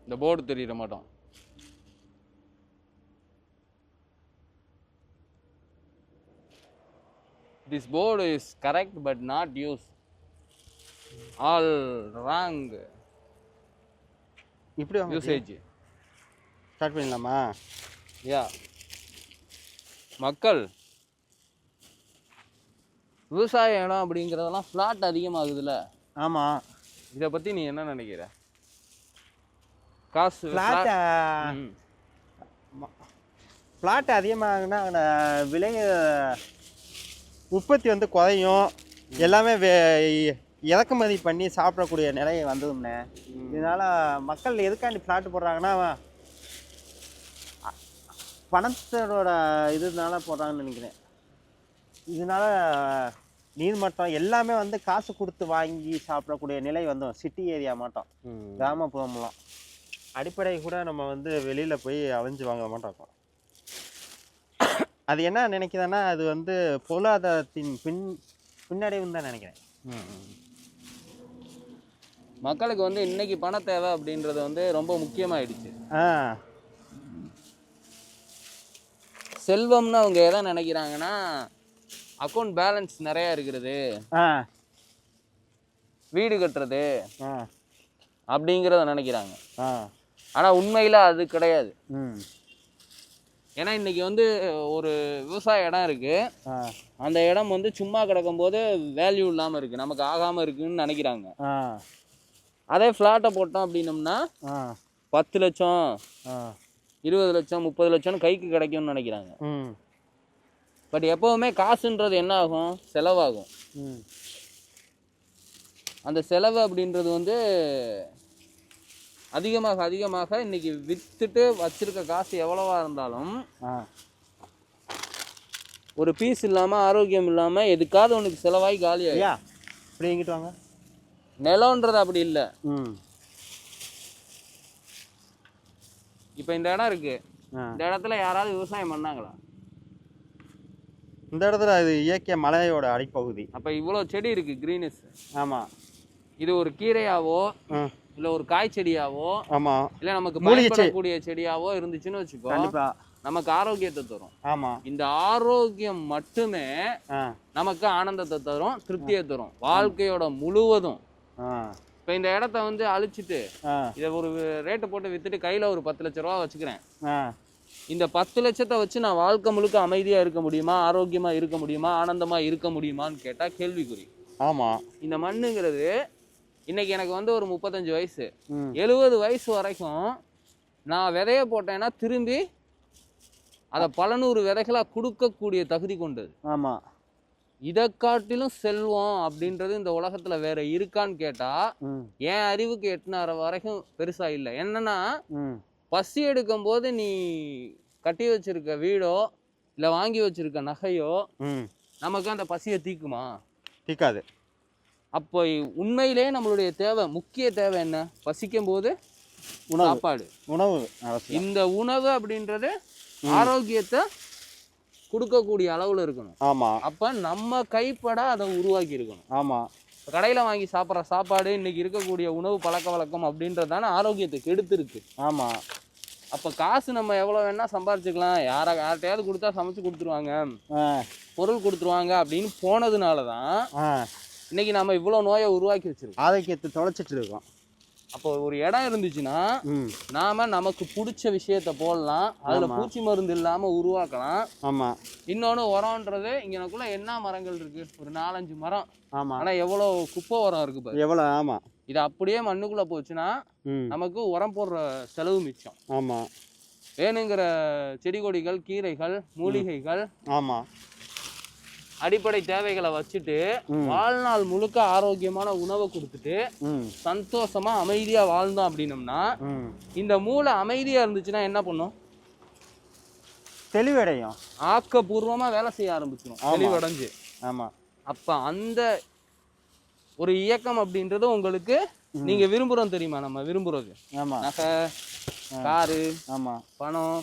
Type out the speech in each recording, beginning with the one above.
இந்த போர்டு தெரியுற மாட்டோம். This board is correct but not used. All wrong இப்படி வாங்க usage. ஸ்டார்ட் பண்ணிடலாமா? யா மக்கள் விவசாய இடம் அப்படிங்கிறதெல்லாம் ஃப்ளாட் அதிகமாகுதுல்ல. ஆமாம். இதை பற்றி நீ என்ன நினைக்கிற? காசு ஃப்ளாட் அதிகமாகுனா விலை உற்பத்தி வந்து குறையும். எல்லாமே இறக்குமதி பண்ணி சாப்பிடக்கூடிய நிலை வந்ததும்னே. இதனால் மக்கள் எதுக்காண்டி ஃப்ளாட் போடுறாங்கன்னா பணத்தோட இதனால போடுறாங்கன்னு நினைக்கிறேன். இதனால் நீர்மட்டம் எல்லாமே வந்து காசு கொடுத்து வாங்கி சாப்பிடக்கூடிய நிலை வந்தோம். சிட்டி ஏரியா மாட்டோம், கிராமப்புறம்லாம். அடிப்படை கூட நம்ம வந்து வெளியில் போய் அலைஞ்சு வாங்க மாட்டோம். அது என்ன நினைக்கிறேன்னா அது வந்து பொருளாதாரத்தின் பின்னடைவுன்னு தான் நினைக்கிறேன். மக்களுக்கு வந்து இன்னைக்கு பண தேவை அப்படின்றது வந்து ரொம்ப முக்கியமாயிடுச்சு. செல்வம்னு அவங்க எதை நினைக்கிறாங்கன்னா அக்கௌண்ட் பேலன்ஸ் நிறைய இருக்கிறது, வீடு கட்டுறது அப்படிங்கிறத நினைக்கிறாங்க. ஆனால் உண்மையில் அது கிடையாது. ஏன்னா இன்னைக்கு வந்து ஒரு விவசாய இடம் இருக்கு, அந்த இடம் வந்து சும்மா கிடக்கும் போது வேல்யூ இல்லாமல் இருக்கு, நமக்கு ஆகாமல் இருக்குன்னு நினைக்கிறாங்க. அதே ஃப்ளாட்டை போட்டோம் அப்படின்னம்னா 10 லட்சம் 20 லட்சம் 30 லட்சம்னு கைக்கு கிடைக்கும்னு நினைக்கிறாங்க. பட் எப்போவுமே காசுன்றது என்ன ஆகும்? செலவாகும். அந்த செலவு அப்படின்றது வந்து அதிகமாக அதிகமாக இன்னைக்கு விற்றுட்டு வச்சிருக்க காசு எவ்வளவா இருந்தாலும் ஒரு பீஸ் இல்லாமல் ஆரோக்கியம் இல்லாமல் எதுக்காவது உனக்கு செலவாகி காலியா இப்படி எங்கிட்டு வாங்க. நிலம்ன்றது அப்படி இல்லை. இப்போ இந்த இடம் இருக்கு, இந்த இடத்துல யாராவது விவசாயம் பண்ணாங்களா? இந்த இடத்துல அது இயற்கை மலையோட அடிப்பகுதி. அப்போ இவ்வளோ செடி இருக்கு, கிரீனஸ். ஆமாம். இது ஒரு கீரையாவோ இல்லை ஒரு காய் செடியாவோ இல்லை நமக்கு பயன்படக்கூடிய செடியாவோ இருந்துச்சுன்னு வச்சுக்கோ, நமக்கு ஆரோக்கியத்தை தரும். ஆமாம். இந்த ஆரோக்கியம் மட்டுமே நமக்கு ஆனந்தத்தை தரும், திருப்தியை தரும் வாழ்க்கையோட முழுவதும். இப்போ இந்த இடத்த வந்து அழிச்சிட்டு இதை ஒரு ரேட்டை போட்டு வித்துட்டு கையில் ஒரு 10 லட்ச ரூபா வச்சுக்கிறேன். இந்த 10 லட்சத்தை வச்சு நான் வாழ்க்கை முழுக்க அமைதியாக இருக்க முடியுமா, ஆரோக்கியமாக இருக்க முடியுமா, ஆனந்தமாக இருக்க முடியுமான்னு கேட்டால் கேள்விக்குறி. ஆமாம். இந்த மண்ணுங்கிறது இன்னைக்கு எனக்கு வந்து ஒரு 35 வயசு 70 வயசு வரைக்கும் நான் விதைய போட்டேன்னா திரும்பி அதை பல நூறு விதைகளாக கொடுக்கக்கூடிய தகுதி கொண்டது. ஆமாம். இதை காட்டிலும் செல்வம் அப்படின்றது இந்த உலகத்துல வேற இருக்கான்னு கேட்டா என் அறிவுக்கு எட்டுனார வரைக்கும் பெருசா இல்லை. என்னன்னா பசி எடுக்கும் போது நீ கட்டி வச்சிருக்க வீடோ இல்லை வாங்கி வச்சிருக்க நகையோ நமக்கு அந்த பசியை தீக்குமா? தீக்காது. அப்போ உண்மையிலேயே நம்மளுடைய தேவை, முக்கிய தேவை என்ன? பசிக்கும் போது சாப்பாடு, உணவு. இந்த உணவு அப்படின்றது ஆரோக்கியத்தை கொடுக்கக்கூடிய அளவுல இருக்கணும். ஆமா. அப்ப நம்ம கைப்பட அதை உருவாக்கி இருக்கணும். ஆமா. கடையில வாங்கி சாப்பிட்ற சாப்பாடு, இன்னைக்கு இருக்கக்கூடிய உணவு பழக்க வழக்கம் அப்படின்றதான ஆரோக்கியத்தை கெடுத்துருக்கு. ஆமா. அப்ப காசு நம்ம எவ்வளவு வேணா சம்பாரிச்சுக்கலாம், யார்கிட்டயாவது கொடுத்தா சமைச்சு கொடுத்துருவாங்க, பொருள் கொடுத்துருவாங்க அப்படின்னு போனதுனாலதான் இன்னைக்கு நம்ம இவ்வளவு நோயை உருவாக்கி வச்சிருக்கோம், ஆரோக்கியத்தை தொலைச்சிட்டு இருக்கோம். அப்போ ஒரு இடம் இருந்துச்சுன்னா நாம நமக்கு பிடிச்ச விஷயத்த போடலாம், அதுல பூச்சி மருந்து இல்லாம உருவாக்கலாம். ஆமா. இன்னொன்னு உரம்ன்றது இங்கனக்குள்ள என்ன மரங்கள் இருக்கு, ஒரு 4-5 மரம். ஆமா. ஆனா எவ்வளவு குப்பை உரம் இருக்கு பாரு, எவ்வளவு. ஆமா. இது அப்படியே மண்ணுக்குள்ள போச்சுன்னா நமக்கு உரம் போடுற செலவு மிச்சம். ஆமா. வேணுங்கிற செடி கொடிகள், கீரைகள், மூலிகைகள், ஆமா, அடிப்படை தேவைகளை வச்சுட்டு வாழ்நாள் முழுக்க ஆரோக்கியமான உணவை கொடுத்துட்டு சந்தோஷமா அமைதியா வாழ்ந்தோம் அப்படின்னம்னா இந்த மூளை அமைதியா இருந்துச்சுன்னா என்ன பண்ணும்? தெளிவடையும், ஆக்கப்பூர்வமா வேலை செய்ய ஆரம்பிச்சிடும், தெளிவடைஞ்சு. ஆமா. அப்ப அந்த ஒரு இயக்கம் அப்படின்றது உங்களுக்கு நீங்க விரும்புறோம் தெரியுமா? நம்ம விரும்புறது நகை, காரு, பணம்,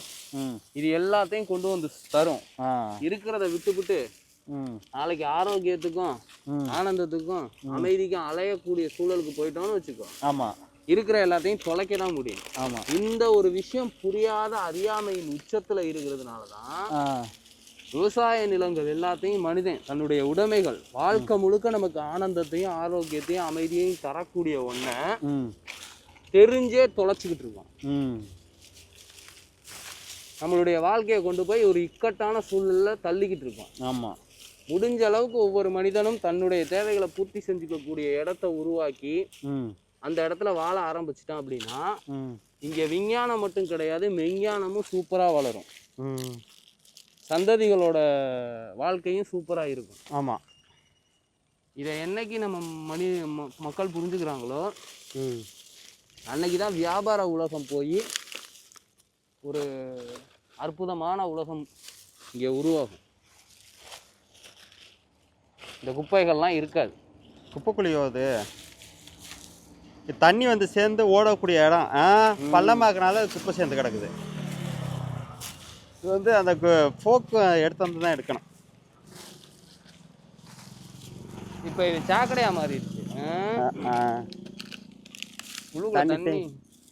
இது எல்லாத்தையும் கொண்டு வந்து தரும். இருக்கிறத விட்டுவிட்டு நாளைக்கு ஆரோக்கியத்துக்கும் ஆனந்தத்துக்கும் அமைதிக்கும் அலையக்கூடிய சூழலுக்கு போயிட்டோம்னு வச்சுக்கோ, இருக்கிற எல்லாத்தையும் தொலைக்க தான் முடியும். ஆமா, இந்த ஒரு விஷயம் புரியாத அறியாமையின் உச்சத்துல இருக்கிறதுனால தான் விவசாய நிலங்கள் எல்லாத்தையும் மனிதன் தன்னுடைய உடைமைகள் வாழ்க்கை முழுக்க நமக்கு ஆனந்தத்தையும் ஆரோக்கியத்தையும் அமைதியையும் தரக்கூடிய ஒன்ன தெரிஞ்சே தொலைச்சிக்கிட்டு இருக்கோம். நம்மளுடைய வாழ்க்கையை கொண்டு போய் ஒரு இக்கட்டான சூழ்நிலை தள்ளிக்கிட்டு இருக்கோம். ஆமா, முடிஞ்ச அளவுக்கு ஒவ்வொரு மனிதனும் தன்னுடைய தேவைகளை பூர்த்தி செஞ்சுக்கக்கூடிய இடத்த உருவாக்கி அந்த இடத்துல வாழ ஆரம்பிச்சிட்டான் அப்படின்னா இங்க விஞ்ஞானம் மட்டும் கிடையாது, மெஞ்ஞானமும் சூப்பரா வளரும். சந்ததிகளோட வாழ்க்கையும் சூப்பரா இருக்கும். ஆமா, இதை என்னைக்கு நம்ம மக்கள் புரிஞ்சுக்கிறாங்களோ அன்னைக்கு தான் வியாபார உலகம் போய் ஒரு அற்புதமான உலகம் இங்கே உருவாகும். இந்த குப்பைகள்லாம் இருக்காது. குப்பைக்குழியோது தண்ணி வந்து சேர்ந்து ஓடக்கூடிய இடம் பள்ளமாக்குனால குப்பை சேர்ந்து கிடக்குது. இது வந்து அந்த போக்கு எடுத்து வந்து தான் எடுக்கணும். இப்போ இது சாக்கடையா மாறிடுச்சு. தண்ணி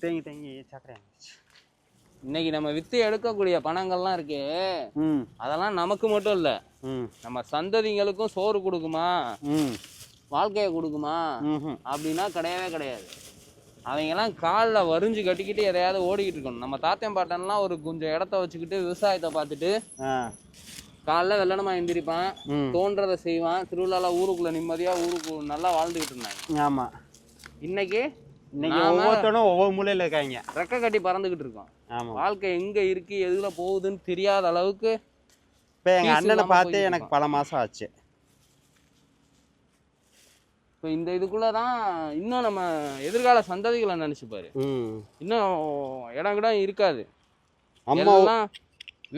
தேங்கி தேங்கி சாக்கடையா மாறிடுச்சு. இன்னைக்கு நம்ம வித்து எடுக்கக்கூடிய பணங்கள்லாம் இருக்கு, அதெல்லாம் நமக்கு மட்டும் இல்ல, நம்ம சந்ததிங்களுக்கும் சோறு கொடுக்குமா, வாழ்க்கையை கொடுக்குமா அப்படின்னா கிடையவே கிடையாது. அவங்கெல்லாம் காலில் வரிஞ்சு கட்டிக்கிட்டு எதையாவது ஓடிக்கிட்டு இருக்கணும். நம்ம தாத்தன் பாட்டன்லாம் ஒரு கொஞ்சம் இடத்த வச்சுக்கிட்டு விவசாயத்தை பார்த்துட்டு காலைல வெள்ளனமா எந்திரிப்பான், தோன்றதை செய்வான், திருவிழால ஊருக்குள்ள நிம்மதியா ஊருக்கு நல்லா வாழ்ந்துகிட்டு இருந்தாங்க. ஆமா, இன்னைக்கு ஒவ்வொருத்தனும் ஒவ்வொரு மூலையில இருக்காங்க, ரெக்க கட்டி பறந்துகிட்டு இருக்கோம். வாழ்க்கை எங்க இருக்கு எதுல போகுதுன்னு தெரியாத அளவுக்கு. இப்ப எங்க அண்ணனை பார்த்து எனக்கு பல மாசம் ஆச்சு. இப்போ இந்த இதுக்குள்ளதான் இன்னும் நம்ம எதிர்கால சந்ததிகளை நினைச்சு பாரு, இன்னும் இடம் கூட இருக்காது. எல்லாம்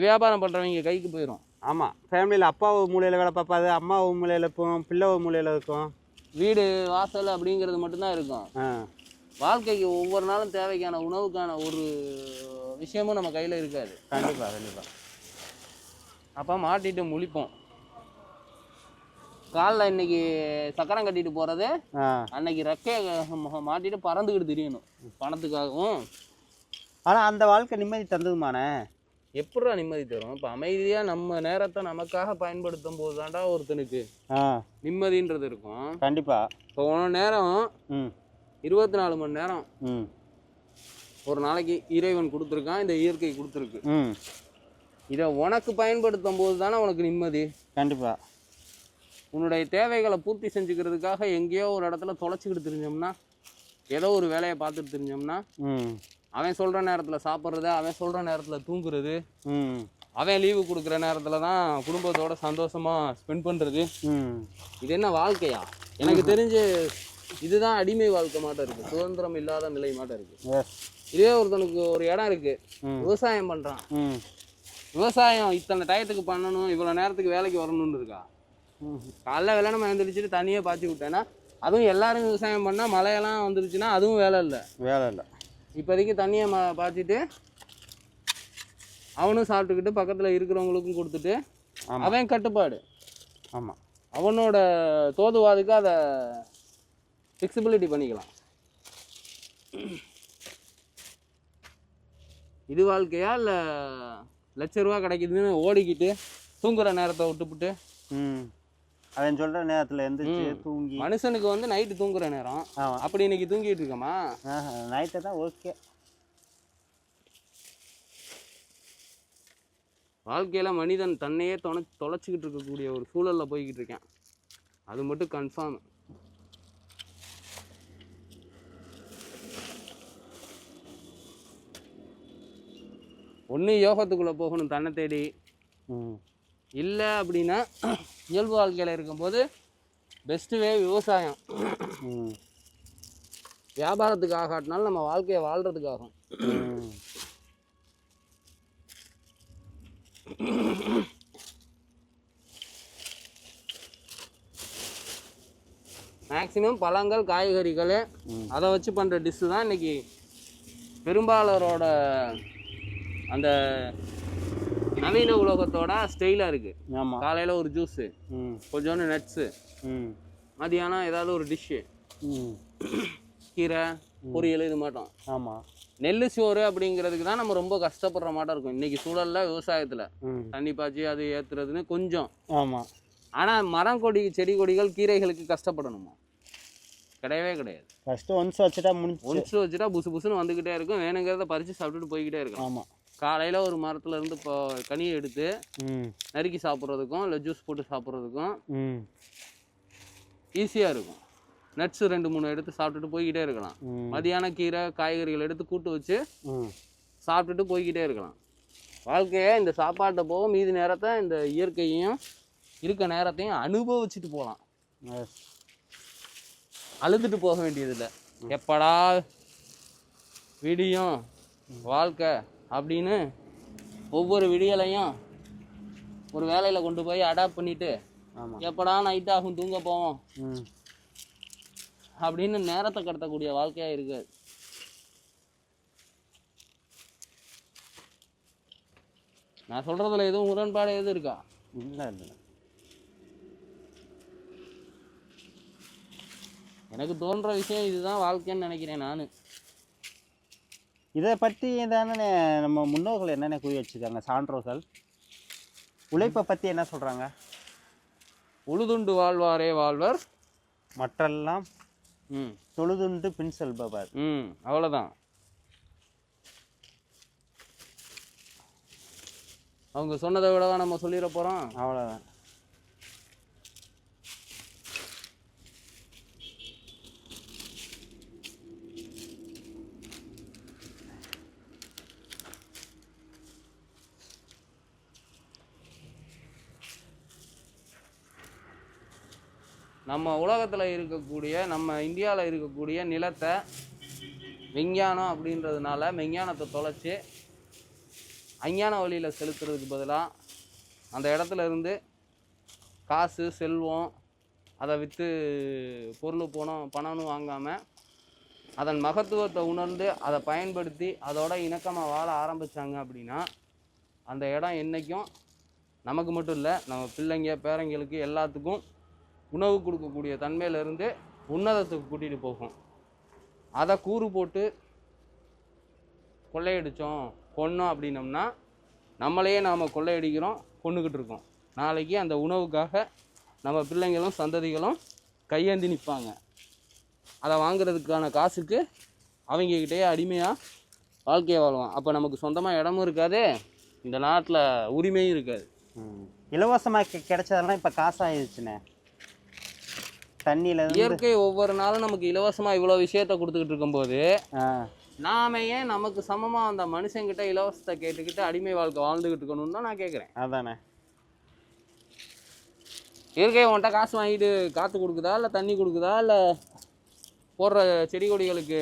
வியாபாரம் பண்றவங்க கைக்கு போயிடும். ஆமா, ஃபேமிலியில அப்பா ஒரு மூலையில வேலை பார்ப்பாது, அம்மா ஒரு மூலையில இருக்கும், பிள்ளை ஒரு மூலையில இருக்கும், வீடு வாசல் அப்படிங்கிறது மட்டும்தான் இருக்கும். வாழ்க்கைக்கு ஒவ்வொரு நாளும் தேவைக்கான உணவுக்கான ஒரு விஷயமும் நம்ம கையில இருக்காது. கண்டிப்பா கண்டிப்பா. அப்ப மாட்டிட்டு முழிப்போம். காலில் இன்னைக்கு சக்கரம் கட்டிட்டு போறது, அன்னைக்கு ரெக்கைய மாட்டிட்டு பறந்துக்கிட்டு தெரியணும் பணத்துக்காகவும். ஆனா அந்த வாழ்க்கை நிம்மதி தந்ததுமானே. எப்படா நிம்மதி தரும்? இப்போ அமைதியா நம்ம நேரத்தை நமக்காக பயன்படுத்தும் போது தாண்டா ஒருத்தனுக்கு நிம்மதின்றது இருக்கும். கண்டிப்பா. இப்போ உன நேரம் 24 மணி நேரம் ஒரு நாளைக்கு இறைவன் கொடுத்துருக்கான், இந்த இயற்கை கொடுத்துருக்கு. இதை உனக்கு பயன்படுத்தும் போது தானே உனக்கு நிம்மதி. கண்டிப்பா. உன்னுடைய தேவைகளை பூர்த்தி செஞ்சுக்கிறதுக்காக எங்கேயோ ஒரு இடத்துல தொலைச்சிக்கிட்டு தெரிஞ்சோம்னா, ஏதோ ஒரு வேலையை பார்த்துட்டு தெரிஞ்சோம்னா, அவன் சொல்கிற நேரத்தில் சாப்பிட்றது, அவன் சொல்கிற நேரத்தில் தூங்குறது, அவன் லீவு கொடுக்குற நேரத்தில் தான் குடும்பத்தோட சந்தோஷமாக ஸ்பெண்ட் பண்ணுறது, இது என்ன வாழ்க்கையா? எனக்கு தெரிஞ்சு இதுதான் அடிமை வாழ்க்கை மாட்டம் இருக்குது, சுதந்திரம் இல்லாத நிலை மாட்டம் இருக்குது. இதே ஒருத்தனுக்கு ஒரு இடம் இருக்குது, விவசாயம் பண்ணுறான், விவசாயம் இத்தனை டயத்துக்கு பண்ணணும், இவ்வளோ நேரத்துக்கு வேலைக்கு வரணும்னு இருக்கா? காலைல வேலை நம்ம எழுந்திரிச்சிட்டு தண்ணியே பாய்ச்சி விட்டேன்னா, அதுவும் எல்லாரும் விவசாயம் பண்ணால் மழையெல்லாம் வந்துருச்சுன்னா அதுவும் வேலை இல்லை. இப்போதைக்கு தண்ணியை பாய்ச்சிட்டு அவனும் சாப்பிட்டுக்கிட்டு பக்கத்தில் இருக்கிறவங்களுக்கும் கொடுத்துட்டு அவன் கட்டுப்பாடு. ஆமாம், அவனோட தோதுவாதுக்கு அதை ஃபிக்சிபிலிட்டி பண்ணிக்கலாம். இது வாழ்க்கையா இல்லை ₹1,00,000 கிடைக்குதுன்னு ஓடிக்கிட்டு தூங்குற நேரத்தை விட்டுப்புட்டு அவன் சொல்ற நேரத்தில் எந்திரிச்சு தூங்கி? மனுஷனுக்கு வந்து நைட்டு தூங்குற நேரம், அப்படி இன்னைக்கு தூங்கிட்டு இருக்கமா? நைட்டை தான் ஓகே. வாழ்க்கையில மனிதன் தன்னையே தொலைச்சிக்கிட்டு இருக்கக்கூடிய ஒரு சூழல்ல போய்கிட்டு இருக்கேன், அது மட்டும் கன்ஃபார்ம். ஒன்று யோகத்துக்குள்ள போகணும் தன்னை தேடி, இல்லை அப்படின்னா இயல்பு வாழ்க்கையில் இருக்கும்போது பெஸ்ட்டு வே விவசாயம். வியாபாரத்துக்கு ஆகாட்டினாலும் நம்ம வாழ்க்கையை வாழ்கிறதுக்காகும். மேக்சிமம் பழங்கள் காய்கறிகள் அதை வச்சு பண்ணுற டிஷ்ஷு தான் இன்னைக்கு பெரும்பாலரோட அந்த நவீன உலகத்தோட ஸ்டைலாக இருக்குது. ஆமாம், காலையில் ஒரு ஜூஸு, கொஞ்சோண்டு நட்ஸு, மதியானம் ஏதாவது ஒரு டிஷ்ஷு, கீரை, பொரியல் இது மாட்டோம். ஆமாம். நெல் சோறு அப்படிங்கிறதுக்கு தான் நம்ம ரொம்ப கஷ்டப்படுற மாட்டம் இருக்கும் இன்னைக்கு சூழலில் விவசாயத்தில். தண்ணி பாய்ச்சி அது ஏற்றுறதுன்னு கொஞ்சம். ஆமாம். ஆனால் மரம் கொடி செடி கொடிகள் கீரைகளுக்கு கஷ்டப்படணுமா? கிடையவே கிடையாது. ஃபஸ்ட்டு ஒன்ஸ் வச்சுட்டா வச்சுட்டா புசு புசுன்னு வந்துக்கிட்டே இருக்கும். வேணுங்கிறத பறித்து சாப்பிட்டுட்டு போய்கிட்டே இருக்கும். ஆமாம். காலையில் ஒரு மரத்துல இருந்து இப்போ கனியை எடுத்து நறுக்கி சாப்பிட்றதுக்கும் இல்லை ஜூஸ் போட்டு சாப்பிட்றதுக்கும் ஈஸியாக இருக்கும். நட்ஸு 2-3 எடுத்து சாப்பிட்டுட்டு போய்கிட்டே இருக்கலாம். மதியான கீரை காய்கறிகள் எடுத்து கூட்டு வச்சு சாப்பிட்டுட்டு போய்கிட்டே இருக்கலாம். வாழ்க்கையை இந்த சாப்பாட்டை போக மீதி நேரத்தை இந்த இயற்கையையும் இருக்க நேரத்தையும் அனுபவிச்சுட்டு போகலாம். அழுதுட்டு போக வேண்டியதில்லை. எப்படா விடியும் வாழ்க்கை அப்படின்னு ஒவ்வொரு விடியலையும் ஒரு வேலையில் கொண்டு போய் அடாப்ட் பண்ணிட்டு எப்படா நைட் ஆகும் தூங்க போவோம் அப்படின்னு நேரத்தை கடத்தக்கூடிய வாழ்க்கையா இருக்காது. நான் சொல்றதுல எதுவும் முரண்பாடு எதுவும் இருக்கா? இல்லை இல்லை. எனக்கு தோன்ற விஷயம் இதுதான் வாழ்க்கைன்னு நினைக்கிறேன் நான். இதை பற்றி தானே நம்ம முன்னோர்கள் என்னென்ன கூறி வச்சுருக்காங்க சான்றோர்கள்? உழைப்பை பற்றி என்ன சொல்கிறாங்க? உழுதுண்டு வாழ்வாரே வாழ்வர் மற்றெல்லாம் தொழுதுண்டு பின் செல்பவர். அவ்வளோதான். அவங்க சொன்னதை விடவா நம்ம சொல்லிட போகிறோம்? அவ்வளோதான். நம்ம உலகத்தில் இருக்கக்கூடிய நம்ம இந்தியாவில் இருக்கக்கூடிய நிலத்தை விஞ்ஞானம் அப்படின்றதுனால விஞ்ஞானத்தை தொலைச்சி அஞ்ஞான வழியில் செலுத்துறதுக்கு பதிலாக அந்த இடத்துல இருந்து காசு செல்வம் அதை விற்று பொருள் பணம்னு வாங்காமல் அதன் மகத்துவத்தை உணர்ந்து அதை பயன்படுத்தி அதோட இணக்கமாக வாழ ஆரம்பித்தாங்க அப்படின்னா அந்த இடம் என்றைக்கும் நமக்கு மட்டும் இல்லை நம்ம பிள்ளைங்க பேரங்களுக்கு எல்லாத்துக்கும் உணவு கொடுக்கக்கூடிய தன்மையிலேருந்து உன்னதத்துக்கு கூட்டிகிட்டு போகும். அதை கூறு போட்டு கொள்ளையடித்தோம் கொன்னோம் அப்படின்னோம்னா நம்மளையே நாம் கொள்ளையடிக்கிறோம் கொண்டுக்கிட்டு இருக்கோம். நாளைக்கு அந்த உணவுக்காக நம்ம பிள்ளைங்களும் சந்ததிகளும் கையேந்தி நிற்பாங்க. அதை வாங்குறதுக்கான காசுக்கு அவங்கக்கிட்டே அடிமையாக வாழ்க்கையை வாழ்வான். அப்போ நமக்கு சொந்தமாக இடமும் இருக்காது, இந்த நாட்டில் உரிமையும் இருக்காது. இலவசமாக கிடைச்சதெல்லாம் இப்போ காசாகிடுச்சுண்ணே. தண்ணியில் இயற்கை ஒவ்வொரு நாளும் நமக்கு இலவசமாக இவ்வளோ விஷயத்த கொடுத்துக்கிட்டு இருக்கும்போது நாம ஏன் நமக்கு சமமாக அந்த மனுஷங்கிட்ட இலவசத்தை கேட்டுக்கிட்டு அடிமை வாழ்க்கை வாழ்ந்துக்கிட்டு இருக்கணும்னு தான் நான் கேட்குறேன். அதானே. இயற்கை உன்கிட்ட காசு வாங்கிட்டு காற்று கொடுக்குதா இல்லை தண்ணி கொடுக்குதா இல்லை போடுற செடி கொடிகளுக்கு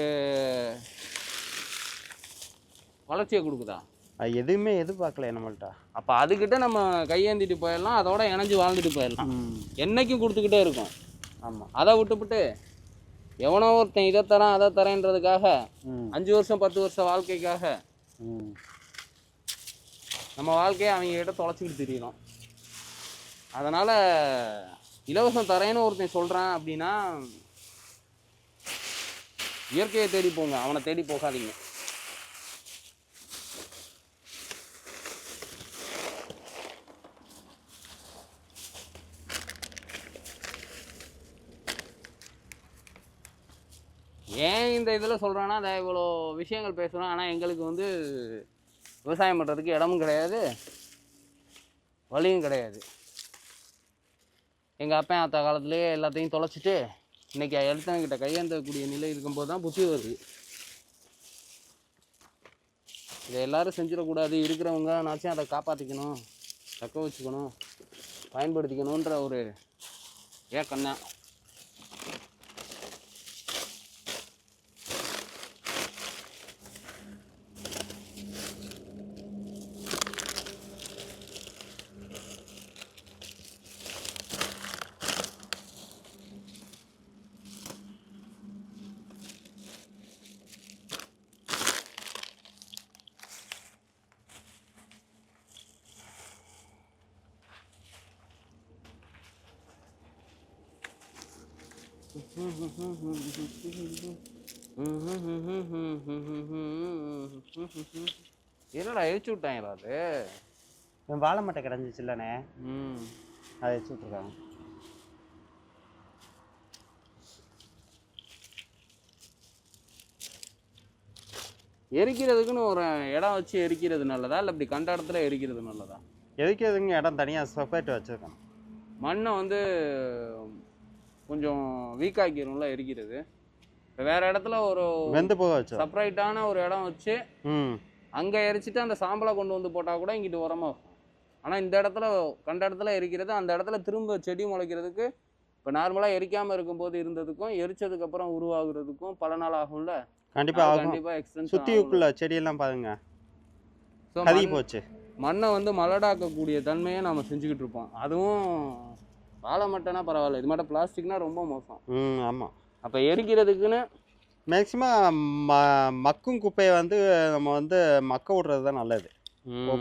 வளர்ச்சியை கொடுக்குதா? அது எதுவுமே எதிர்பார்க்கல நம்மள்ட்ட. அப்போ அதுக்கிட்ட நம்ம கையேந்திட்டு போயிடலாம், அதோட இணைஞ்சு வாழ்ந்துட்டு போயிடலாம். என்னைக்கும் கொடுத்துக்கிட்டே இருக்கும். ஆமாம். அதை விட்டுவிட்டு எவனோ ஒருத்தன் இதை தரேன் அதை தரேன்றதுக்காக 5 வருஷம் 10 வருஷம் வாழ்க்கைக்காக நம்ம வாழ்க்கையை அவங்க கிட்ட தொலைச்சிக்கிட்டு தெரியணும். அதனால் இலவசம் தரேன்னு ஒருத்தன் சொல்கிறான் அப்படின்னா இயற்கையை தேடி போங்க, அவனை தேடி போகாதீங்க. ஏன் இந்த இதில் சொல்கிறேன்னா அதை இவ்வளோ விஷயங்கள் பேசுகிறோம், ஆனால் எங்களுக்கு வந்து விவசாயம் பண்ணுறதுக்கு இடமும் கிடையாது வழியும் கிடையாது. எங்கள் அப்பா அத்த காலத்துலேயே எல்லாத்தையும் தொலைச்சிட்டு இன்றைக்கி எழுத்தவங்கிட்ட கையேந்தக்கூடிய நிலை இருக்கும்போது தான் புத்தி வருது. இதை எல்லோரும் செஞ்சிடக்கூடாது, இருக்கிறவங்க நாச்சும் அதை காப்பாற்றிக்கணும், தக்க வச்சுக்கணும், பயன்படுத்திக்கணுன்ற ஒரு ஏக்கம்தான். என்னடா எரிச்சு விட்டாங்களா அது? வாழை மட்டை கிடந்துச்சு இல்லைண்ணே, அதை எரிச்சு விட்ருக்காங்க. எரிக்கிறதுக்குன்னு ஒரு இடம் வச்சு எரிக்கிறது நல்லதா இல்லை இப்படி கண்ட இடத்துல எரிக்கிறது நல்லதா? எரிக்கிறதுங்க இடம் தனியாக செப்பரேட் வச்சுருக்கணும். மண்ணை வந்து கொஞ்சம் வீக்காக்கிடும்ல எரிக்கிறது. இப்போ வேற இடத்துல ஒரு வெந்து போக வச்சு செப்பரேட்டான ஒரு இடம் வச்சு அங்கே எரிச்சிட்டு அந்த சாம்பலை கொண்டு வந்து போட்டால் கூட இங்கிட்டு உரமாக. ஆனால் இந்த இடத்துல கண்ட இடத்துல எரிக்கிறது அந்த இடத்துல திரும்ப செடி முளைக்கிறதுக்கு இப்போ நார்மலாக எரிக்காமல் இருக்கும்போது இருந்ததுக்கும் எரிச்சதுக்கப்புறம் உருவாகுறதுக்கும் பல நாள் ஆகும்ல. கண்டிப்பாக கண்டிப்பாக எக்ஸ்டென்ஷன் சுற்றியுக்குள்ள செடியெல்லாம் பாருங்க கருகி போச்சு. மண்ணை வந்து மலடாக்கக்கூடிய தன்மையை நம்ம செஞ்சுக்கிட்டு இருப்போம். அதுவும் வாழை மட்டைனா பரவாயில்ல, இது மட்டும் பிளாஸ்டிக்னா ரொம்ப மோசம். ஆமாம். அப்போ எரிக்கிறதுக்குன்னு மேக்சிமம் மக்கும் குப்பையை வந்து நம்ம வந்து மக்க விடுறது தான் நல்லது.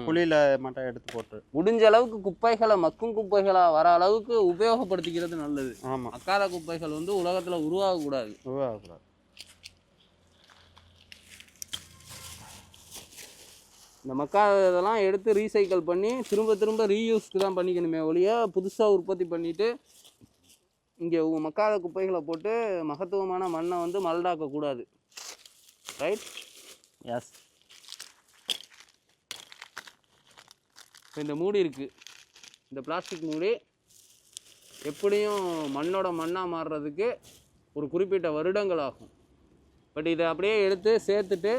புளியில் மட்டும் எடுத்து போட்டு முடிஞ்ச அளவுக்கு குப்பைகளை மக்கும் குப்பைகளாக வர அளவுக்கு உபயோகப்படுத்திக்கிறது நல்லது. ஆமாம். மக்காத குப்பைகள் வந்து உலகத்தில் உருவாகக்கூடாது. இந்த மக்காததெல்லாம் எடுத்து ரீசைக்கிள் பண்ணி திரும்ப திரும்ப ரீயூஸ்க்கு தான் பண்ணிக்கணுமே ஒழிய புதுசாக உற்பத்தி பண்ணிவிட்டு இங்கே மக்காத குப்பைகளை போட்டு மகத்துவமான மண்ணை வந்து மலடாக்கக்கூடாது. ரைட்? எஸ். இப்போ இந்த மூடி இருக்குது, இந்த பிளாஸ்டிக் மூடி எப்படியும் மண்ணோட மண்ணாக மாறுறதுக்கு ஒரு குறிப்பிட்ட வருடங்கள் ஆகும். பட் இதை அப்படியே எடுத்து சேர்த்துட்டு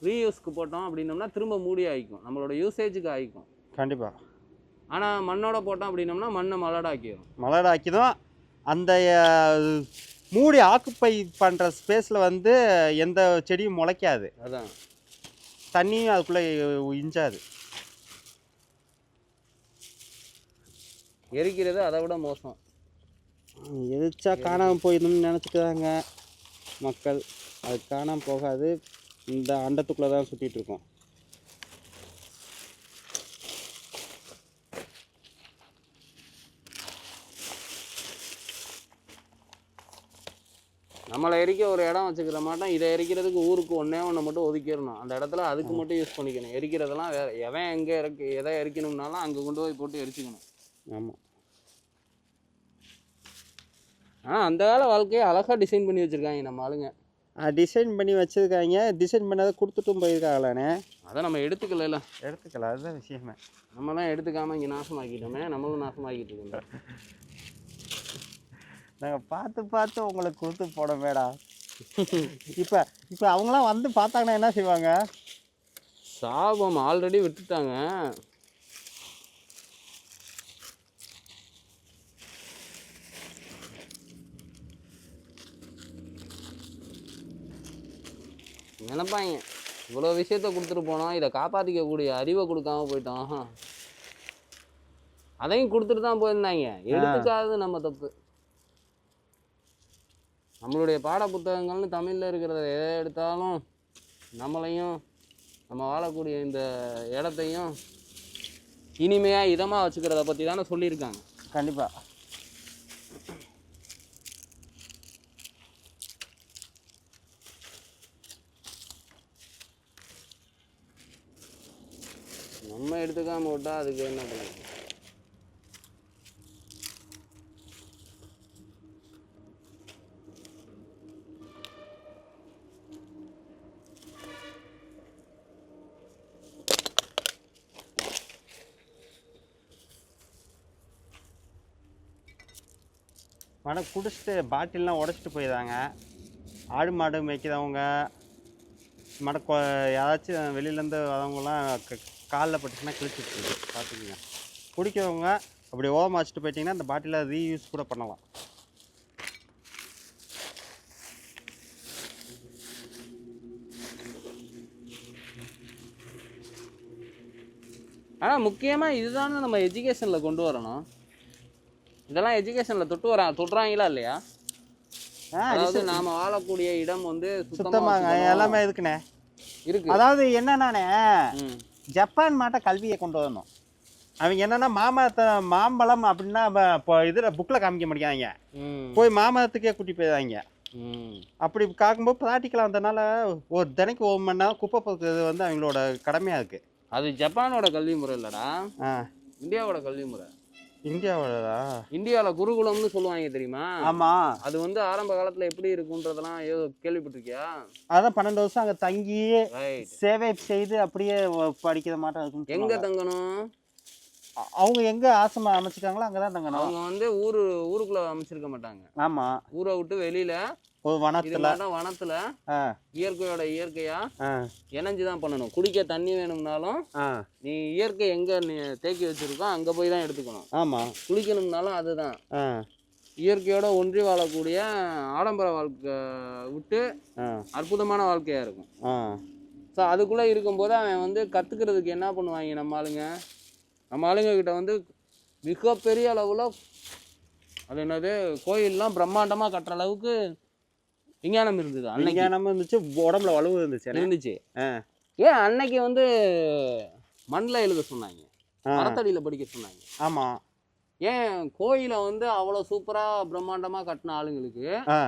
ரீயூஸ்க்கு போட்டோம் அப்படின்னோம்னா திரும்ப மூடி ஆகிக்கும், நம்மளோட யூசேஜுக்கு ஆகிக்கும். கண்டிப்பாக. ஆனால் மண்ணோட போட்டோம் அப்படின்னோம்னா மண்ணை மலடாக்கிடும். மலடாக்கிடும். அந்த மூடி ஆக்குப்பை பண்ணுற ஸ்பேஸில் வந்து எந்த செடியும் முளைக்காது. அதான் தண்ணியும் அதுக்குள்ளே இஞ்சாது. எரிக்கிறது அதை விட மோசம். எரிச்சா காணாமல் போயிடணும்னு நினச்சிக்கிறாங்க மக்கள். அது காணாமல் போகாது, இந்த அண்டத்துக்குள்ளே தான் சுற்றிட்டு இருக்கோம். நம்மளை எரிக்க ஒரு இடம் வச்சுக்கிற மாட்டோம், இதை எரிக்கிறதுக்கு ஊருக்கு ஒன்றே மட்டும் ஒதுக்கிடணும். அந்த இடத்துல அதுக்கு மட்டும் யூஸ் பண்ணிக்கணும். எரிக்கிறதெல்லாம் வேற எவன் எங்கே எதை எரிக்கணும்னாலும் அங்கே கொண்டு போய் போட்டு எரிச்சிக்கணும். ஆமாம். ஆனால் அந்த கால வாழ்க்கையை அழகாக டிசைன் பண்ணி வச்சுருக்காங்க நம்ம ஆளுங்க. டிசைன் பண்ணி வச்சுருக்காங்க. டிசைன் பண்ணதை கொடுத்துட்டும் போயிருக்காங்களானே, அதை நம்ம எடுத்துக்கல. அதுதான் விஷயமே. நம்ம தான் எடுத்துக்காமல் இங்கே நாசமாக்கிட்டோமே, நம்மளும் நாசமாக்கிட்டு இருக்கோம். நாங்கள் பார்த்து பார்த்து உங்களுக்கு கொடுத்து போட மேடா. இப்போ இப்போ அவங்களாம் வந்து பார்த்தாங்கன்னா என்ன செய்வாங்க? சாபம் ஆல்ரெடி விட்டுட்டாங்க. நினைப்பாங்க இவ்வளோ விஷயத்த கொடுத்துட்டு போனோம், இதை காப்பாற்றிக்கக்கூடிய அறிவை கொடுக்காம போயிட்டோம். அதையும் கொடுத்துட்டு தான் போயிருந்தாங்க. எடுத்துக்காது நம்ம தப்பு. நம்மளுடைய பாட புத்தகங்கள்னு தமிழில் இருக்கிறத எதை எடுத்தாலும் நம்மளையும் நம்ம வாழக்கூடிய இந்த இடத்தையும் இனிமையாக இதமாக வச்சுக்கிறத பற்றி தானே சொல்லியிருக்காங்க. கண்டிப்பாக. நம்ம எடுத்துக்காம விட்டால் அதுக்கு என்ன பண்ணுறது? மழை குடிச்சிட்டு பாட்டில்லாம் உடச்சிட்டு போயிடுறாங்க. ஆடு மாடு மேய்க்கிறவங்க யாராச்சும் வெளியிலேருந்து வரவங்களாம் காலில் பட்டுச்சுன்னா கிழிச்சிட்டு பார்த்துக்குங்க. குடிக்கிறவங்க அப்படி ஓரமாக வச்சுட்டு போயிட்டிங்கன்னா அந்த பாட்டிலை ரீயூஸ் கூட பண்ணலாம். ஆனால் முக்கியமாக இதுதானே நம்ம எஜுகேஷனில் கொண்டு வரணும். இதெல்லாம் எஜுகேஷனில் தொட்டுறாங்களா இல்லையா? அதாவது நாம வாழக்கூடிய இடம் வந்து சுத்தமாக எல்லாமே இருக்குண்ணே இருக்கு. அதாவது என்னன்னானே, ஜப்பான் மாட்ட கல்வியை கொண்டு வரணும். அவங்க என்னன்னா மாம்பழம் அப்படின்னா இப்போ இதில் புக்கில் காமிக்க மாட்டேங்காங்க, போய் மாமரத்துக்கே கூட்டி போயிடுறாங்க. அப்படி பார்க்கும்போது ப்ராக்டிக்கலாக வந்தனால ஒரு தினைக்கு 1 மணி நேரம் குப்பை போக்குறது வந்து அவங்களோட கடமையாக இருக்குது. அது ஜப்பானோட கல்வி முறை இல்லைடா, ஆ இந்தியாவோட கல்வி முறை. இந்தியாவோடதா? இந்தியாவில் குருகுலம்னு சொல்லுவாங்க தெரியுமா? ஆமாம். அது வந்து ஆரம்ப காலத்தில் எப்படி இருக்குன்றதெல்லாம் ஏதோ கேள்விப்பட்டிருக்கியா? அதான் 12 வருஷம் அங்கே தங்கி ரைட். சேவை செய்து அப்படியே படிக்கிற மாட்டோம் இருக்குன்னு எங்கே சொன்னாங்க. தங்கணும்? அவங்க எங்கே ஆசிரமம் அமைச்சிருக்காங்களோ அங்கே தான் தங்கணும். அவங்க வந்து ஊருக்குள்ள அமைச்சிருக்க மாட்டாங்க. ஆமாம். ஊரை விட்டு வெளியில ஒரு வனத்தில் வனத்துல ஆ இயற்கையோட இயற்கையா ஆ இணைஞ்சு தான் பண்ணணும். குடிக்க தண்ணி வேணும்னாலும் ஆ நீ இயற்கை எங்க நீ தேக்கி வச்சிருக்கோ அங்க போய் தான் எடுத்துக்கணும். ஆமாம். குளிக்கணும்னாலும் அதுதான். ஆ இயற்கையோட ஒன்றி வாழக்கூடிய ஆடம்பர வாழ்க்கை விட்டு ஆ அற்புதமான வாழ்க்கையா இருக்கும். ஆ ஸோ அதுக்குள்ள இருக்கும்போது அவன் வந்து கத்துக்கிறதுக்கு என்ன பண்ணுவாங்க நம்ம ஆளுங்க கிட்ட வந்து மிகப்பெரிய அளவுல அது என்னது கோயில்லாம் பிரம்மாண்டமா கட்டுற அளவுக்கு விஞ்ஞானம் இருந்தது அன்னைக்கு. விஞ்ஞானம் இருந்துச்சு, உடம்புல வலுவு இருந்துச்சு. ஆ ஏன் அன்னைக்கு வந்து மண்ணில் எழுத சொன்னாங்க, மரத்தடியில் படிக்க சொன்னாங்க. ஆமாம். ஏன் கோயிலை வந்து அவ்வளோ சூப்பராக பிரம்மாண்டமாக கட்டின ஆளுங்களுக்கு ஆ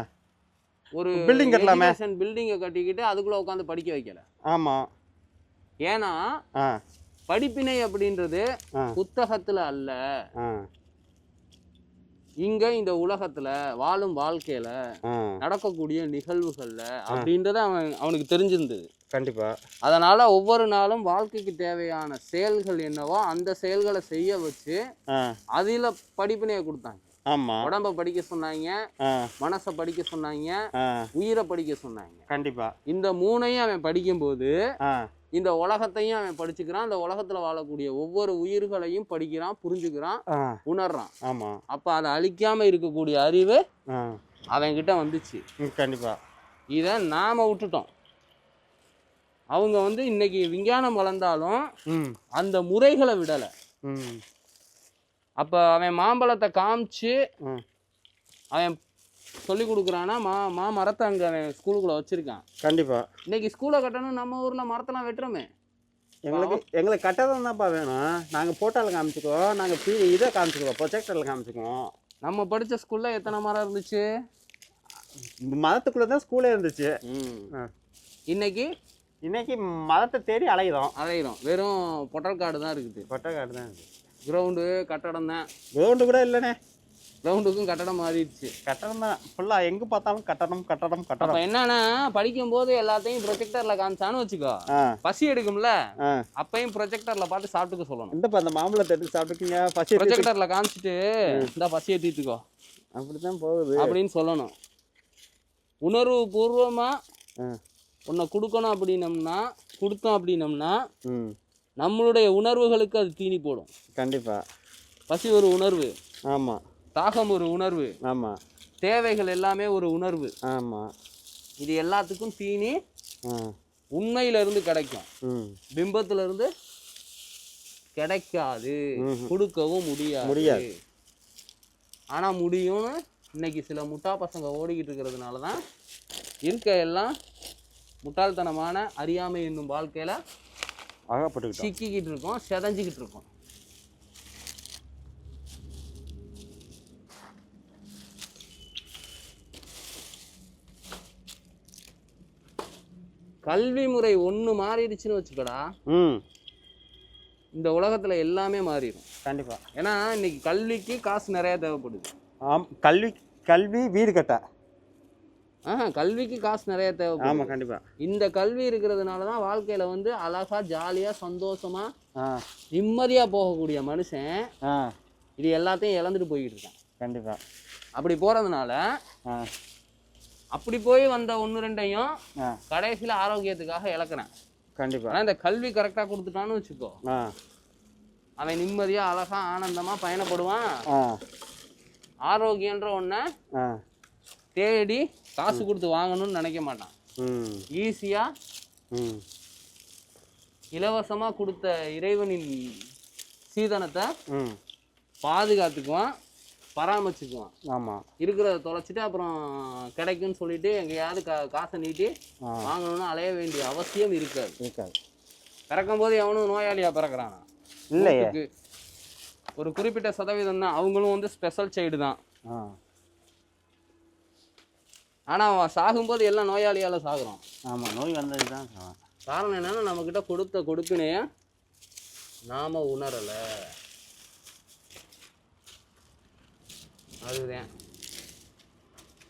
ஒரு பில்டிங் கட்டலாமே, பில்டிங்கை கட்டிக்கிட்டு அதுக்குள்ளே உட்காந்து படிக்க வைக்கல. ஆமாம். ஏன்னா ஆ படிப்பினை அப்படின்றது புத்தகத்தில் அல்ல, இங்க இந்த உலகத்துல வாழும் வாழ்க்கையில நடக்கக்கூடிய நிகழ்வுகள்ல அப்படின்றத அவனுக்கு தெரிஞ்சிருந்தது. கண்டிப்பா. அதனால ஒவ்வொரு நாளும் வாழ்க்கைக்கு தேவையான செயல்கள் என்னவோ அந்த செயல்களை செய்ய வச்சு அதுல படிப்பினைய கொடுத்தாங்க. ஆமா. உடம்ப படிக்க சொன்னாங்க, மனசை படிக்க சொன்னாங்க, உயிரை படிக்க சொன்னாங்க. கண்டிப்பா. இந்த 3ஐயும் அவன் படிக்கும்போது இந்த உலகத்தையும் அவன் படிச்சுக்கிறான், இந்த உலகத்துல வாழக்கூடிய ஒவ்வொரு உயிர்களையும் படிக்கிறான், புரிஞ்சுக்கிறான், உணர்றான். ஆமா. அப்ப அதை அழிக்காம இருக்கக்கூடிய அறிவு அவன் கிட்ட வந்துச்சு. கண்டிப்பா. இதை நாம விட்டுட்டோம். அவங்க வந்து இன்னைக்கு விஞ்ஞானம் வளர்ந்தாலும் அந்த முறைகளை விடலை. அப்ப அவன் மாம்பழத்தை காமிச்சு அவன் சொல்லி கொடுக்குறான்னா மரத்தை அங்க அவன் ஸ்கூலுக்குள்ள வச்சிருக்கான். கண்டிப்பா. இன்னைக்கு ஸ்கூலை கட்டணும், நம்ம ஊர்ல மரத்தெல்லாம் வெட்டுறோமே. எங்களுக்கு கட்டதான் தான்ப்பா வேணும். நாங்க போட்டால காமிச்சுக்குவோம், நாங்க இதை காமிச்சுக்குவோம், ப்ரொஜெக்டர்ல காமிச்சுக்குவோம். நம்ம படிச்ச ஸ்கூல்ல எத்தனை மரம் இருந்துச்சு? மரத்துக்குள்ளதான் ஸ்கூலே இருந்துச்சு. இன்னைக்கு மரத்தை தேடி அலையிறோம். வெறும் பொட்டல் காடு தான் இருக்குது. பொட்டல் காடு தான் இருக்குது. கிரவுண்டு கட்டடம் தான். கிரவுண்டு கூட இல்லைண்ணே, கிரவுண்டுக்கும் கட்டடம் மாறிடுச்சு. கட்டடம் தான் ஃபுல்லா, எங்க பார்த்தாலும் கட்டடம். அப்ப என்னன்னா படிக்கும் போது எல்லாத்தையும் ப்ரொஜெக்டர்ல காமிச்சான்னு வச்சுக்கோ, பசி எடுக்கும்ல, அப்பையும் ப்ரொஜெக்டர்ல பார்த்து சாப்பிட்டுக்க சொல்லணும். இந்தப்பா அந்த மாம்பழத்தை எடுத்து சாப்பிட்டுக்கீங்க, பசி ப்ரொஜெக்டர்ல காமிச்சிட்டு இந்த பசியை தீர்த்துக்கோ, அப்படித்தான் போகுது அப்படின்னு சொல்லணும். உணர்வு பூர்வமா உன்னை கொடுத்தோம் அப்படின்னம்னா நம்மளுடைய உணர்வுகளுக்கு அது தீனி போடும். கண்டிப்பா. பசி ஒரு உணர்வு. ஆமா. தாகம் ஒரு உணர்வு. ஆமா. தேவைகள் எல்லாமே ஒரு உணர்வு. ஆமா. இது எல்லாத்துக்கும் தீனி உண்மையில இருந்து கிடைக்கும், பிம்பத்துல இருந்து கிடைக்காது, கொடுக்கவும் முடியாது. ஆனா முடியும்னு இன்னைக்கு சில முட்டா பசங்க ஓடிக்கிட்டு இருக்கிறதுனாலதான் இருக்க எல்லாம் முட்டாள்தனமான அறியாமை என்னும் வாழ்க்கையில சிக்கிக்கிட்டு இருக்கோம், செதஞ்சிக்கிட்டு இருக்கோம். கல்வி முறை ஒண்ணு மாறிடுச்சுன்னு வச்சுக்கடா, இந்த உலகத்துல எல்லாமே மாறிடும். கண்டிப்பா. ஏன்னா இன்னைக்கு கல்விக்கு காசு நிறைய தேவைப்படுது. கல்வி வீடு கட்ட கல்விக்கு காசு நிறைய தேவைப்படுது. ஆமா. கண்டிப்பா. இந்த கல்வி இருக்கிறதுனாலதான் வாழ்க்கையில வந்து அழகா ஜாலியா சந்தோஷமா நிம்மதியா போகக்கூடிய மனுஷன் இது எல்லாத்தையும் இழந்துட்டு போய்கிட்டு இருக்கான். கண்டிப்பா. அப்படி போறதுனால அப்படி போய் வந்த 1-2ஐயும் கடைசியில ஆரோக்கியத்துக்காக இழக்கிறேன். கண்டிப்பா. ஆனா இந்த கல்வி கரெக்டா கொடுத்துட்டான்னு வச்சுக்கோ, அவன் நிம்மதியா அழகா ஆனந்தமா பயணப்படுவான். ஆரோக்கியன்ற ஒன்ன தேடி காசு கொடுத்து வாங்கணும்னு நினைக்க மாட்டான். ஈஸியா இலவசமா கொடுத்த இறைவனின் சீதனத்தை பாதுகாத்துக்குவான், பராமரிச்சுக்குவான். ஆமா. இருக்கிறத தொலைச்சிட்டு அப்புறம் கிடைக்கும்னு சொல்லிட்டு எங்கேயாவது காசை நீட்டி வாங்கணும்னு அலைய வேண்டிய அவசியம் இருக்காது. பிறக்கும் போது எவனும் நோயாளியா பிறக்கிறானா? இல்லையே. ஒரு குறிப்பிட்ட சதவீதம் தான். அவங்களும் வந்து ஸ்பெஷல் சைல்டு தான். ஆனால் அவன் சாகும்போது எல்லாம் நோயாளியால் சாகுறான். ஆமாம், நோய் வந்தது தான் காரணம் என்னன்னா நம்மக்கிட்ட கொடுப்பினைய நாம உணரலை. அதுதான்.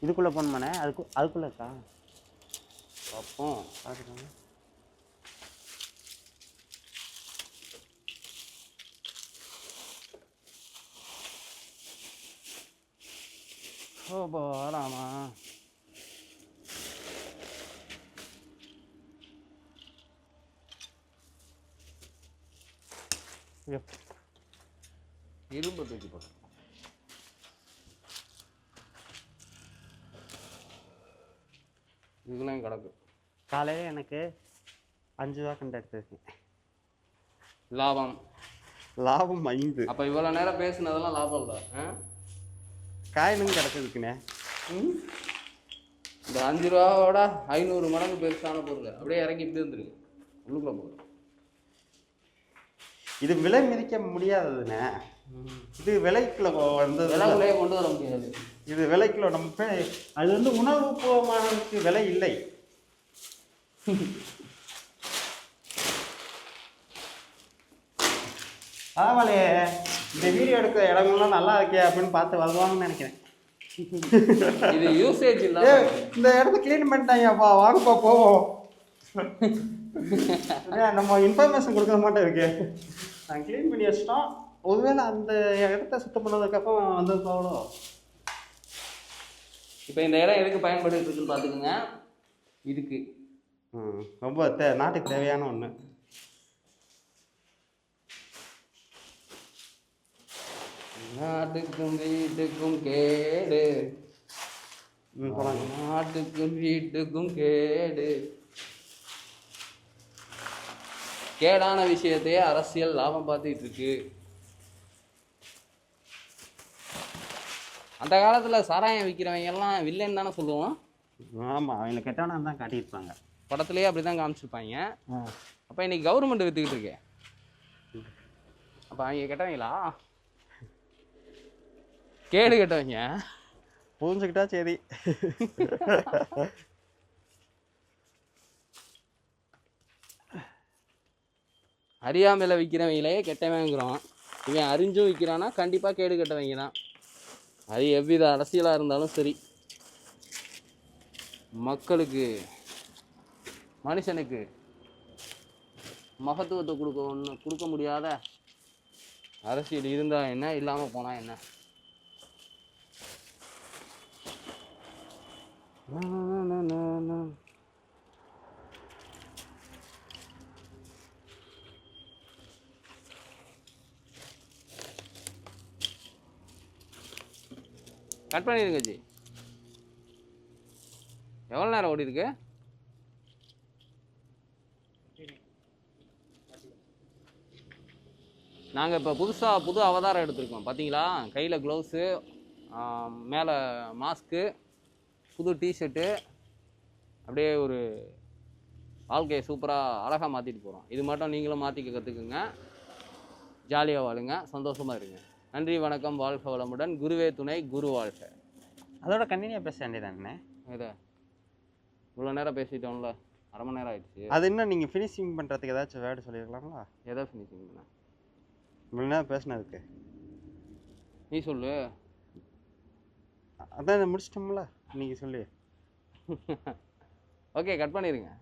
இதுக்குள்ளே போகணுமாண்ணே? அதுக்குள்ளே இருக்கா? பார்ப்போம். பார்த்துக்கோங்க. ஓ போலாமா? இரும்பு தூக்கி போட்டு இதுலாம் கிடக்கு. காலையில் எனக்கு 5 ரூபா கண்டு எடுத்துருக்கேன். லாபம் 5. அப்போ இவ்வளோ நேரம் பேசுனதெல்லாம் லாபம் இல்லை. காயினும் கிடச்சிருக்குண்ணே. இந்த 5 ரூபாவோட 500 மடங்கு பெருசான பொருள் அப்படியே இறங்கி இப்படி வந்துருக்கு உள்ளுக்குள்ள போகுது. இது விலை மதிக்க முடியாததுண்ணே. இது விலைக்குள்ள வந்து விலைக்குள்ளே கொண்டு வர முடியாது. இது விலைக்குள்ள நம்ம அது வந்து உணவுபூர்வமானதுக்கு விலை இல்லை. பரவாயில்லையே, இந்த வீடியோ எடுக்கிற இடங்கள்லாம் நல்லா இருக்கே அப்படின்னு பார்த்து வருவாங்கன்னு நினைக்கிறேன். இது யூசேஜ் இல்லை. இந்த இடத்த க்ளீன் பண்ணிட்டாங்கப்பா, வாங்கப்பா போவோம். நம்ம இன்ஃபர்மேஷன் கொடுக்குற மாட்டோம் இருக்கு. நாங்கள் க்ளீன் பண்ணி வச்சிட்டோம். ஒருவேளை அந்த இடத்த சுத்தம் பண்ணதுக்கப்புறம் வந்து போகணும். இப்போ இந்த இடம் எதுக்கு பயன்படுத்திட்டு இருக்குன்னு பார்த்துக்குங்க. இதுக்கு ரொம்ப நாட்டுக்கு தேவையான ஒன்று. நாட்டுக்கும் வீட்டுக்கும் கேடு, நாட்டுக்கும் வீட்டுக்கும் கேடு. கேடான விஷயத்தையே அரசியல் லாபம் பார்த்துட்டு இருக்கு. அந்த காலத்தில் சாராயம் விற்கிறவங்க எல்லாம் வில்லன் தானே சொல்லுவோம். ஆமாம், அவங்கள கெட்டவனா தான் காட்டியிருப்பாங்க. படத்துலேயே அப்படி தான் காமிச்சிருப்பாங்க. அப்போ இன்னைக்கு கவர்மெண்ட் விற்றுக்கிட்டு இருக்கேன். அப்போ அவங்க கெட்டவங்களா? கேடு கெட்டவங்க. புரிஞ்சுக்கிட்டா சரி. அறியாமையில் விற்கிறவங்களே கெட்டவங்கிறோம். இவன் அறிஞ்சும் விற்கிறான்னா கண்டிப்பாக கேடு கெட்டவங்க தான். அது எவ்வித அரசியலாக இருந்தாலும் சரி, மக்களுக்கு மனுஷனுக்கு மகத்துவத்தை கொடுக்க முடியாத அரசியல் இருந்தால் என்ன, இல்லாமல் போனால் என்ன. கட் பண்ணிடுங்க ஜி. எவ்வளோ நேரம் ஓடி இருக்கு? நாங்கள் இப்போ புது அவதாரம் எடுத்திருக்கோம் பார்த்தீங்களா? கையில் க்ளவுஸு, மேலே மாஸ்க்கு, புது டிஷர்ட்டு, அப்படியே ஒரு வாழ்க்கையை சூப்பராக அழகாக மாற்றிட்டு போகிறோம். இது மட்டும் நீங்களும் மாற்றிக்க கற்றுக்குங்க. ஜாலியாக வாழுங்க, சந்தோஷமாக இருங்க. நன்றி, வணக்கம், வாழ்க வளமுடன். குருவே துணை, குரு வாழ்க. அதோட கண்டினியூ பேச வேண்டியதானே? இதை இவ்வளோ நேரம் பேசிட்டோம்ல, அரை மணி நேரம் ஆயிடுச்சு. அது இன்னும் நீங்கள் ஃபினிஷிங் பண்ணுறதுக்கு ஏதாச்சும் வேர்டு சொல்லியிருக்கலாங்களா? எதை ஃபினிஷிங் பண்ண? இவ்வளோ நேரம் பேசினதுக்கு நீ சொல்லு. அதான் முடிச்சிட்டோம்ல, நீங்கள் சொல்லு. ஓகே, கட் பண்ணிடுங்க.